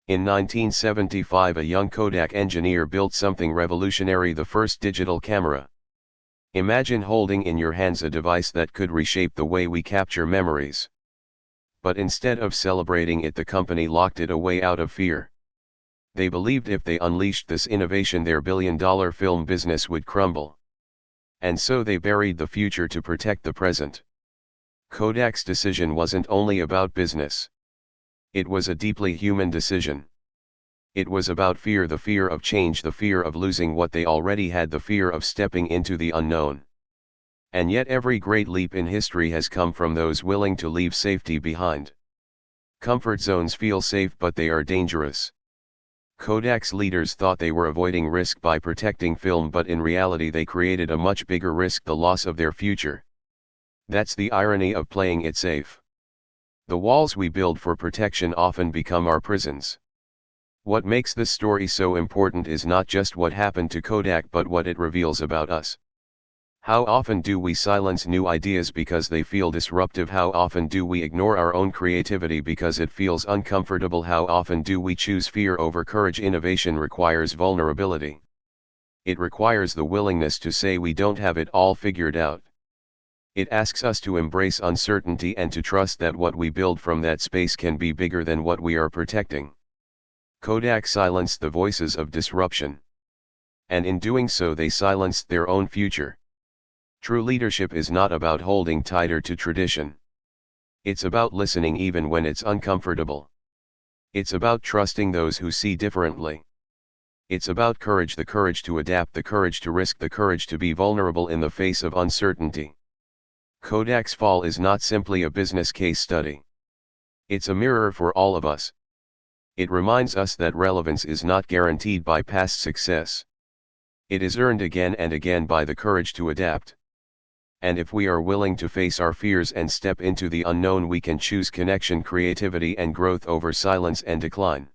In 1975, a young Kodak engineer built something revolutionary: the first digital camera. Imagine holding in your hands a device that could reshape the way we capture memories. But instead of celebrating it, the company locked it away out of fear. They believed if they unleashed this innovation, their billion-dollar film business would crumble. And so they buried the future to protect the present. Kodak's decision wasn't only about business. It was a deeply human decision. It was about fear: the fear of change, the fear of losing what they already had, the fear of stepping into the unknown. And yet every great leap in history has come from those willing to leave safety behind. Comfort zones feel safe, but they are dangerous. Kodak's leaders thought they were avoiding risk by protecting film, but in reality they created a much bigger risk: the loss of their future. That's the irony of playing it safe. The walls we build for protection often become our prisons. What makes this story so important is not just what happened to Kodak, but what it reveals about us. How often do we silence new ideas because they feel disruptive? How often do we ignore our own creativity because it feels uncomfortable? How often do we choose fear over courage? Innovation requires vulnerability. It requires the willingness to say we don't have it all figured out. It asks us to embrace uncertainty and to trust that what we build from that space can be bigger than what we are protecting. Kodak silenced the voices of disruption. And in doing so, they silenced their own future. True leadership is not about holding tighter to tradition. It's about listening even when it's uncomfortable. It's about trusting those who see differently. It's about courage: the courage to adapt, the courage to risk, the courage to be vulnerable in the face of uncertainty. Kodak's fall is not simply a business case study. It's a mirror for all of us. It reminds us that relevance is not guaranteed by past success. It is earned again and again by the courage to adapt. And if we are willing to face our fears and step into the unknown, we can choose connection, creativity, and growth over silence and decline.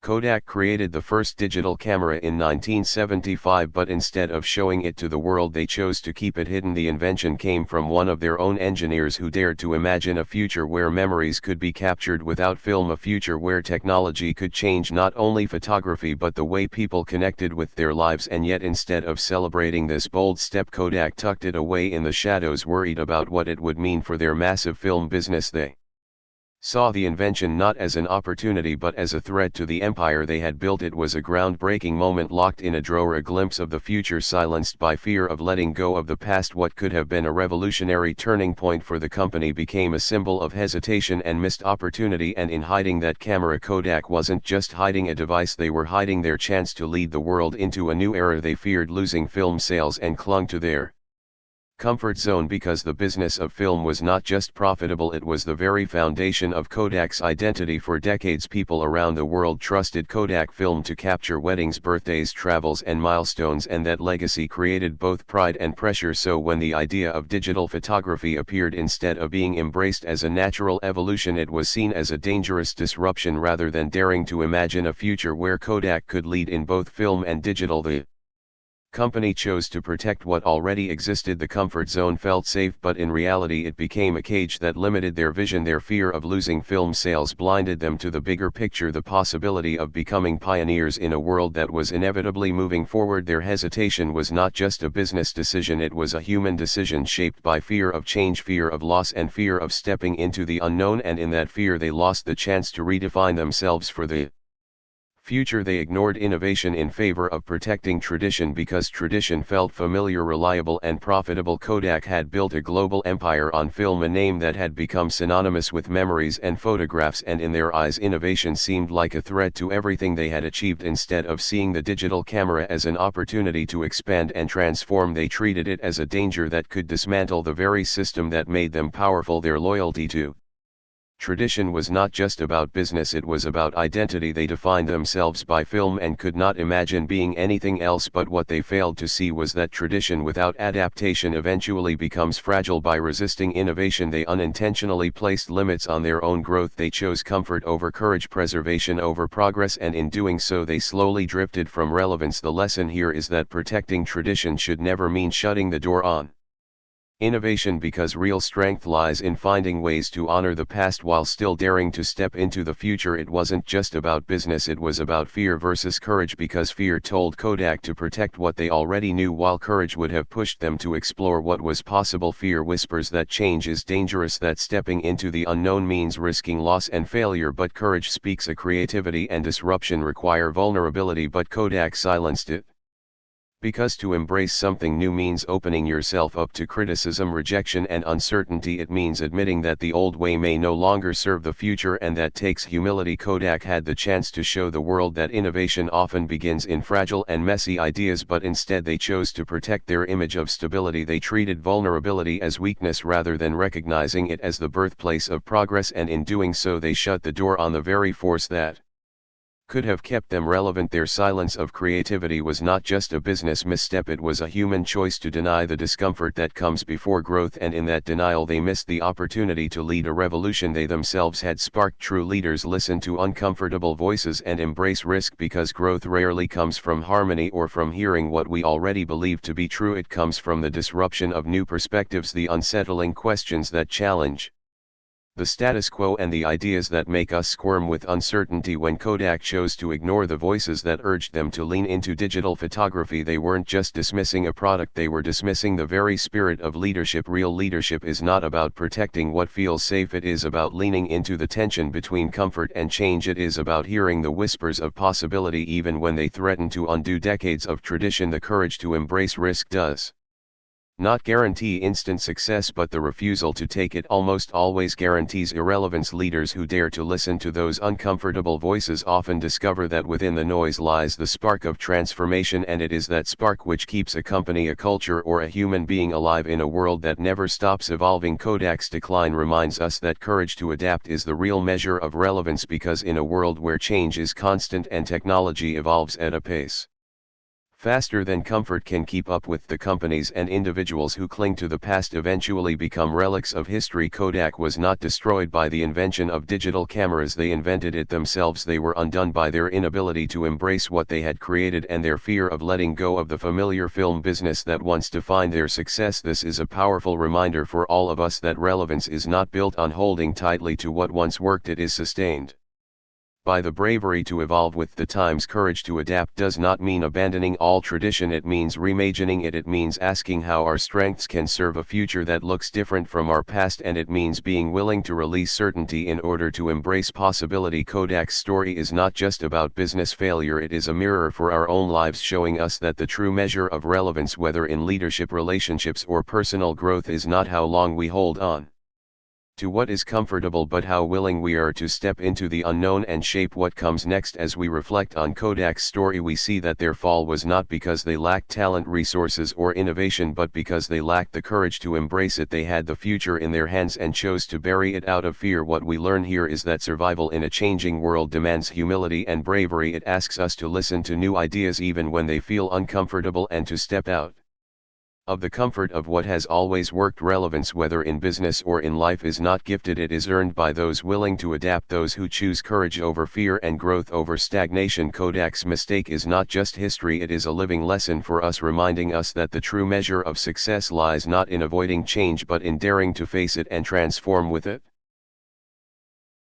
Kodak created the first digital camera in 1975, but instead of showing it to the world, they chose to keep it hidden. The invention came from one of their own engineers who dared to imagine a future where memories could be captured without film, a future where technology could change not only photography but the way people connected with their lives. And yet, instead of celebrating this bold step, Kodak tucked it away in the shadows, worried about what it would mean for their massive film business. They saw the invention not as an opportunity but as a threat to the empire they had built. It was a groundbreaking moment, locked in a drawer, a glimpse of the future silenced by fear of letting go of the past. What could have been a revolutionary turning point for the company became a symbol of hesitation and missed opportunity. And in hiding that camera, Kodak wasn't just hiding a device, they were hiding their chance to lead the world into a new era. They feared losing film sales and clung to their comfort zone because the business of film was not just profitable, it was the very foundation of Kodak's identity. For decades, people around the world trusted Kodak film to capture weddings, birthdays, travels, and milestones, and that legacy created both pride and pressure. So when the idea of digital photography appeared, instead of being embraced as a natural evolution, it was seen as a dangerous disruption. Rather than daring to imagine a future where Kodak could lead in both film and digital, the company chose to protect what already existed. The comfort zone felt safe, but in reality it became a cage that limited their vision. Their fear of losing film sales blinded them to the bigger picture, the possibility of becoming pioneers in a world that was inevitably moving forward. Their hesitation was not just a business decision, it was a human decision shaped by fear of change, fear of loss, and fear of stepping into the unknown. And in that fear, they lost the chance to redefine themselves for the future. They ignored innovation in favor of protecting tradition because tradition felt familiar, reliable, and profitable. Kodak had built a global empire on film, a name that had become synonymous with memories and photographs, and in their eyes innovation seemed like a threat to everything they had achieved. Instead of seeing the digital camera as an opportunity to expand and transform, they treated it as a danger that could dismantle the very system that made them powerful. Their loyalty to tradition was not just about business, it was about identity. They defined themselves by film and could not imagine being anything else. But what they failed to see was that tradition without adaptation eventually becomes fragile. By resisting innovation, they unintentionally placed limits on their own growth. They chose comfort over courage, preservation over progress, and in doing so they slowly drifted from relevance. The lesson here is that protecting tradition should never mean shutting the door on Innovation, because real strength lies in finding ways to honor the past while still daring to step into the future. It wasn't just about business, it was about fear versus courage, because fear told Kodak to protect what they already knew while courage would have pushed them to explore what was possible. Fear whispers that change is dangerous, that stepping into the unknown means risking loss and failure, but courage speaks a creativity and disruption require vulnerability, but Kodak silenced it. Because to embrace something new means opening yourself up to criticism, rejection and uncertainty. It means admitting that the old way may no longer serve the future, and that takes humility. Kodak had the chance to show the world that innovation often begins in fragile and messy ideas, but instead they chose to protect their image of stability. They treated vulnerability as weakness rather than recognizing it as the birthplace of progress, and in doing so they shut the door on the very force that could have kept them relevant. Their silence of creativity was not just a business misstep, it was a human choice to deny the discomfort that comes before growth, and in that denial they missed the opportunity to lead a revolution they themselves had sparked. True leaders listen to uncomfortable voices and embrace risk, because growth rarely comes from harmony or from hearing what we already believe to be true. It comes from the disruption of new perspectives, the unsettling questions that challenge the status quo, and the ideas that make us squirm with uncertainty. When Kodak chose to ignore the voices that urged them to lean into digital photography, they weren't just dismissing a product, they were dismissing the very spirit of leadership. Real leadership is not about protecting what feels safe, it is about leaning into the tension between comfort and change. It is about hearing the whispers of possibility even when they threaten to undo decades of tradition. The courage to embrace risk does not guarantee instant success, but the refusal to take it almost always guarantees irrelevance. Leaders who dare to listen to those uncomfortable voices often discover that within the noise lies the spark of transformation, and it is that spark which keeps a company, a culture, or a human being alive in a world that never stops evolving. Kodak's decline reminds us that courage to adapt is the real measure of relevance, because in a world where change is constant and technology evolves at a pace faster than comfort can keep up with, the companies and individuals who cling to the past eventually become relics of history. Kodak was not destroyed by the invention of digital cameras, they invented it themselves. They were undone by their inability to embrace what they had created and their fear of letting go of the familiar film business that once defined their success. This is a powerful reminder for all of us that relevance is not built on holding tightly to what once worked, it is sustained by the bravery to evolve with the times. Courage to adapt does not mean abandoning all tradition, it means reimagining it. It means asking how our strengths can serve a future that looks different from our past, and it means being willing to release certainty in order to embrace possibility. Kodak's story is not just about business failure, it is a mirror for our own lives, showing us that the true measure of relevance, whether in leadership, relationships, or personal growth, is not how long we hold on to what is comfortable, but how willing we are to step into the unknown and shape what comes next. As we reflect on Kodak's story, we see that their fall was not because they lacked talent, resources, or innovation, but because they lacked the courage to embrace it. They had the future in their hands and chose to bury it out of fear. What we learn here is that survival in a changing world demands humility and bravery. It asks us to listen to new ideas even when they feel uncomfortable, and to step out of the comfort of what has always worked. Relevance, whether in business or in life, is not gifted, it is earned by those willing to adapt, those who choose courage over fear and growth over stagnation. Kodak's mistake is not just history, it is a living lesson for us, reminding us that the true measure of success lies not in avoiding change but in daring to face it and transform with it.